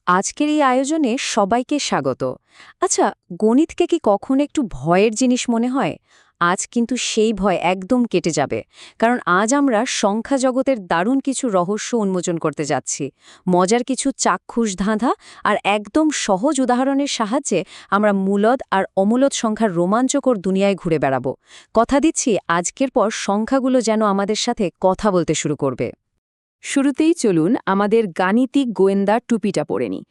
আজকের এই আয়োজনে সবাইকে স্বাগত। আচ্ছা, গণিতকে কি কখনো একটু ভয়ের জিনিস মনে হয়? আজ কিন্তু সেই ভয় একদম কেটে যাবে। কারণ আজ আমরা সংখ্যা জগতের দারুণ কিছু রহস্য উন্মোচন করতে যাচ্ছি। মজার কিছু চাক্ষুষ ধাঁধা আর একদম সহজ উদাহরণের সাহায্যে আমরা মূলদ আর অমূলদ সংখ্যার রোমাঞ্চকর দুনিয়ায় ঘুরে বেড়াবো। কথা দিচ্ছি, আজকের পর সংখ্যাগুলো যেন আমাদের সাথে কথা বলতে শুরু করবে। শুরুতেই চলুন আমাদের গাণিতিক গোয়েন্দা টুপিটা পরে নিই।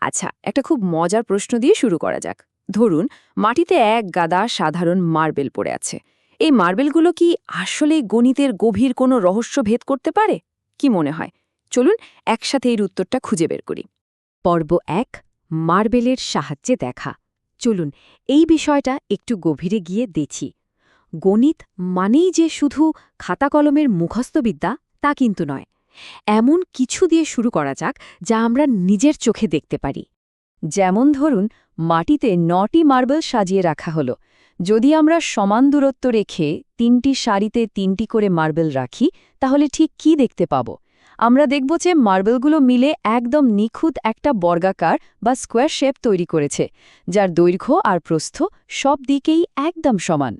আচ্ছা, একটা খুব মজার প্রশ্ন দিয়ে শুরু করা যাক। ধরুন, মাটিতে এক গাদা সাধারণ মার্বেল পড়ে আছে। এই মার্বেলগুলো কি আসলে গণিতের গভীর কোনো রহস্য ভেদ করতে পারে? কি মনে হয়? চলুন একসাথে এর উত্তরটা খুঁজে বের করি। পর্ব ১, মার্বেলের সাহায্যে দেখা। চলুন এই বিষয়টা একটু গভীরে গিয়ে দেখি। গণিত মানেই যে শুধু খাতা কলমের মুখস্থবিদ্যা তা কিন্তু নয়। এমন কিছু দিয়ে শুরু করা যাক যা আমরা নিজের চোখে দেখতে পারি। যেমন ধরুন, মাটিতে ৯টি মার্বেল সাজিয়ে রাখা হলো। যদি আমরা সমান দূরত্ব রেখে ৩টি সারিতে ৩টি করে মার্বেল রাখি, তাহলে ঠিক কি দেখতে পাব? আমরা দেখব যে মার্বেলগুলো মিলে একদম নিখুঁত একটা বর্গাকার বা স্কোয়ার শেপ তৈরি করেছে, যার দৈর্ঘ্য আর প্রস্থ সব দিকেই একদম সমান।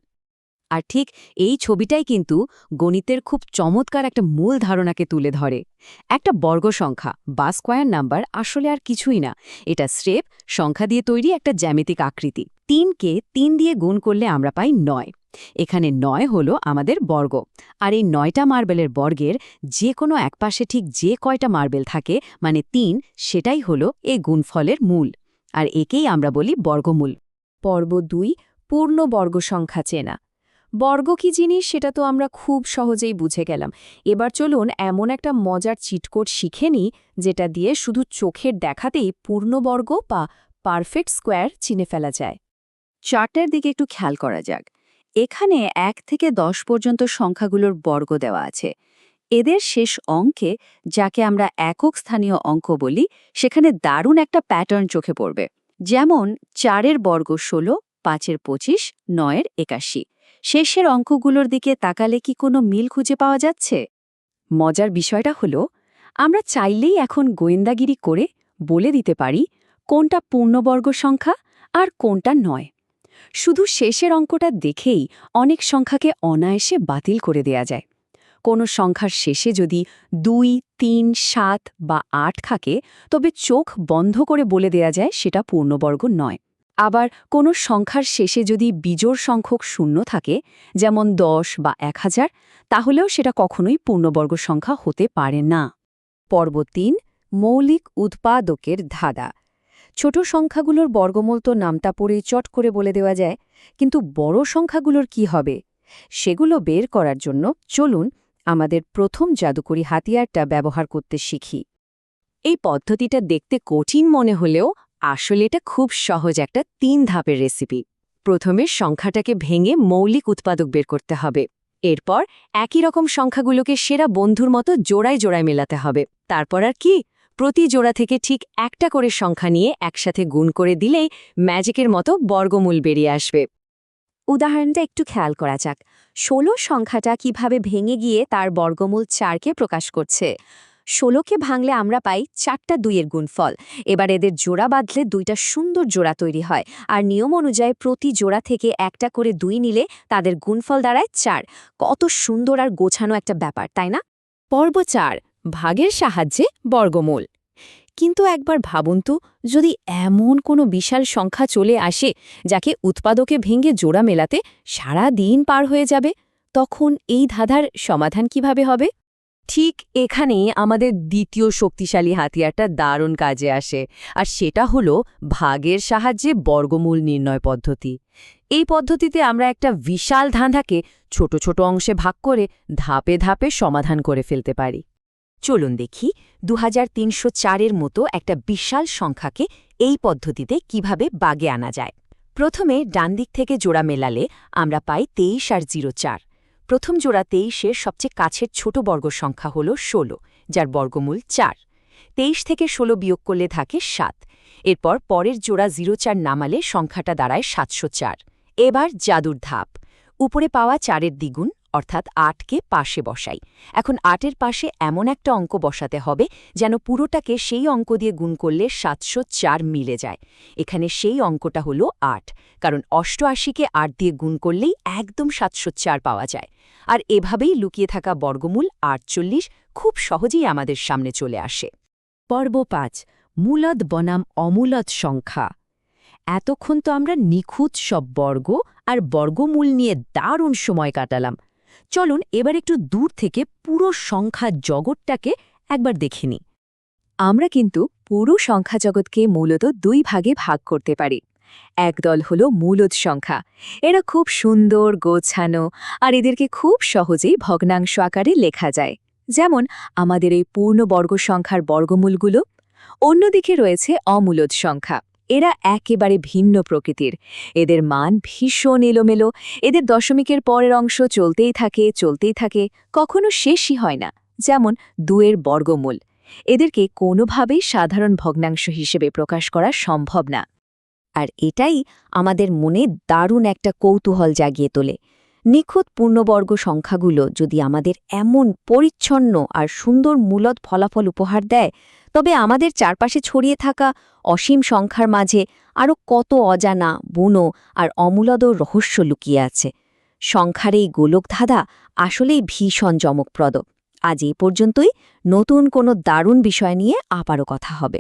আর ঠিক এই ছবিটাই কিন্তু গণিতের খুব চমৎকার একটা মূল ধারণাকে তুলে ধরে। একটা বর্গ সংখ্যা বা স্কোয়ার নাম্বার আসলে আর কিছুই না, এটা স্রেফ সংখ্যা দিয়ে তৈরি একটা জ্যামিতিক আকৃতি। ৩কে ৩ দিয়ে গুণ করলে আমরা পাই ৯। এখানে ৯ হলো আমাদের বর্গ। আর এই ৯টা মার্বেলের বর্গের যে কোনো একপাশে ঠিক যে কয়টা মার্বেল থাকে, মানে ৩, সেটাই হলো এই গুণফলের মূল। আর একেই আমরা বলি বর্গমূল। পর্ব ২, পূর্ণ বর্গ সংখ্যা চেনা। বর্গ কি জিনিস সেটা তো আমরা খুব সহজেই বুঝে গেলাম। এবার চলুন এমন একটা মজার চিটকোড শিখে নিই, যেটা দিয়ে শুধু চোখের দেখাতেই পূর্ণবর্গ বা পারফেক্ট স্কোয়ার চিনে ফেলা যায়। চার্টের দিকে একটু খেয়াল করা যাক। এখানে ১ থেকে ১০ পর্যন্ত সংখ্যাগুলোর বর্গ দেওয়া আছে। এদের শেষ অঙ্কে, যাকে আমরা একক স্থানীয় অঙ্ক বলি, সেখানে দারুণ একটা প্যাটার্ন চোখে পড়বে। যেমন ৪-এর বর্গ ১৬, ৫-এর ২৫, ৯-এর ৮১। শেষের অঙ্কগুলোর দিকে তাকালে কি কোনো মিল খুঁজে পাওয়া যাচ্ছে? মজার বিষয়টা হলো, আমরা চাইলেই এখন গোয়েন্দাগিরি করে বলে দিতে পারি কোনটা পূর্ণবর্গ সংখ্যা আর কোনটা নয়। শুধু শেষের অঙ্কটা দেখেই অনেক সংখ্যাকে অনায়াসে বাতিল করে দেয়া যায়। কোনো সংখ্যার শেষে যদি ২, ৩, ৭ বা ৮ থাকে, তবে চোখ বন্ধ করে বলে দেয়া যায় সেটা পূর্ণবর্গ নয়। আবার কোনো সংখ্যার শেষে যদি বিজোড় সংখ্যক শূন্য থাকে, যেমন ১০ বা ১০০০, তাহলেও সেটা কখনোই পূর্ণবর্গ সংখ্যা হতে পারে না। পর্ব ৩, মৌলিক উৎপাদকের ধাঁধা। ছোট সংখ্যাগুলোর বর্গমূল তো নামটা পড়েই চট করে বলে দেওয়া যায়, কিন্তু বড় সংখ্যাগুলোর কি হবে? সেগুলো বের করার জন্য চলুন আমাদের প্রথম জাদুকরি হাতিয়ারটা ব্যবহার করতে শিখি। এই পদ্ধতিটা দেখতে কঠিন মনে হলেও আসলে এটা খুব সহজ একটা ৩ ধাপের রেসিপি। প্রথমে সংখ্যাটাকে ভেঙে মৌলিক উৎপাদক বের করতে হবে। এরপর একই রকম সংখ্যাগুলোকে সেরা বন্ধুর মতো জোড়ায় জোড়ায় মেলাতে হবে। তারপর আর কি, প্রতি জোড়া থেকে ঠিক একটা করে সংখ্যা নিয়ে একসাথে গুণ করে দিলেই ম্যাজিকের মতো বর্গমূল বেরিয়ে আসবে। উদাহরণটা একটু খেয়াল করা যাক। ১৬ সংখ্যাটা কিভাবে ভেঙে গিয়ে তার বর্গমূল ৪কে প্রকাশ করছে। ১৬কে ভাঙলে আমরা পাই ৪টা ২-এর গুণফল। এবার এদের জোড়া বাঁধলে ২টা সুন্দর জোড়া তৈরি হয়, আর নিয়ম অনুযায়ী প্রতি জোড়া থেকে একটা করে ২ নিলে তাদের গুণফল দাঁড়ায় ৪। কত সুন্দর আর গোছানো একটা ব্যাপার, তাই না? পর্ব ৪, ভাগের সাহায্যে বর্গমূল। কিন্তু একবার ভাবুন তো, যদি এমন কোনো বিশাল সংখ্যা চলে আসে যাকে উৎপাদকে ভেঙে জোড়া মেলাতে সারা দিন পার হয়ে যাবে, তখন এই ধাঁধার সমাধান কিভাবে হবে? ঠিক এখানেই আমাদের দ্বিতীয় শক্তিশালী হাতিয়ারটা দারুণ কাজে আসে, আর সেটা হলো ভাগের সাহায্যে বর্গমূল নির্ণয় পদ্ধতি। এই পদ্ধতিতে আমরা একটা বিশাল ধাঁধাকে ছোট ছোট অংশে ভাগ করে ধাপে ধাপে সমাধান করে ফেলতে পারি। চলুন দেখি ২৩০৪-এর মতো একটা বিশাল সংখ্যাকে এই পদ্ধতিতে কিভাবে বাগে আনা যায়। প্রথমে ডান দিক থেকে জোড়া মেলালে আমরা পাই ২৩ আর ০৪। প্রথম জোড়া ২৩-এর সবচেয়ে কাছের ছোট বর্গ সংখ্যা হল ১৬, যার বর্গমূল ৪। ২৩ থেকে ১৬ বিয়োগ করলে থাকে ৭। এরপর পরের জোড়া ০৪ নামালে সংখ্যাটা দাঁড়ায় ৭০৪। এবার জাদুর ধাপ। উপরে পাওয়া ৪-এর দ্বিগুণ অর্থাৎ ৮কে পাশে বসাই। এখন ৮-এর পাশে এমন একটা অঙ্ক বসাতে হবে যেন পুরোটাকে সেই অঙ্ক দিয়ে গুণ করলে ৭০৪ মিলে যায়। এখানে সেই অঙ্কটা হলো ৮, কারণ ৮৮কে ৮ দিয়ে গুণ করলেই একদম ৭০৪ পাওয়া যায়। আর এভাবেই লুকিয়ে থাকা বর্গমূল ৪৮ খুব সহজেই আমাদের সামনে চলে আসে। পর্ব ৫, মূলদ বনাম অমূলদ সংখ্যা। এতক্ষণ তো আমরা নিখুঁত সব বর্গ আর বর্গমূল নিয়ে দারুণ সময় কাটালাম। চলুন এবার একটু দূর থেকে পুরো সংখ্যা জগৎটাকে একবার দেখে নিই। আমরা কিন্তু পুরো সংখ্যা জগৎকে মূলত ২ ভাগে ভাগ করতে পারি। একদল হলো মূলদ সংখ্যা। এরা খুব সুন্দর, গোছানো, আর এদেরকে খুব সহজেই ভগ্নাংশ আকারে লেখা যায়, যেমন আমাদের এই পূর্ণবর্গ সংখ্যার বর্গমূলগুলো। অন্যদিকে রয়েছে অমূলদ সংখ্যা। এরা একেবারে ভিন্ন প্রকৃতির। এদের মান ভীষণ এলোমেলো, এদের দশমিকের পরের অংশ চলতেই থাকে, কখনো শেষই হয় না, যেমন ২-এর বর্গমূল। এদেরকে কোনোভাবেই সাধারণ ভগ্নাংশ হিসেবে প্রকাশ করা সম্ভব না। আর এটাই আমাদের মনে দারুণ একটা কৌতূহল জাগিয়ে তোলে। নিখুঁত পূর্ণবর্গ সংখ্যাগুলো যদি আমাদের এমন পরিচ্ছন্ন আর সুন্দর মূলদ ফলাফল উপহার দেয়, তবে আমাদের চারপাশে ছড়িয়ে থাকা অসীম সংখ্যার মাঝে আরও কত অজানা, বুনো আর অমূলদ রহস্য লুকিয়ে আছে। সংখ্যার এই গোলকধাঁধা আসলেই ভীষণ চমকপ্রদ। আজ এই পর্যন্তই। নতুন কোনো দারুণ বিষয় নিয়ে আবারও কথা হবে।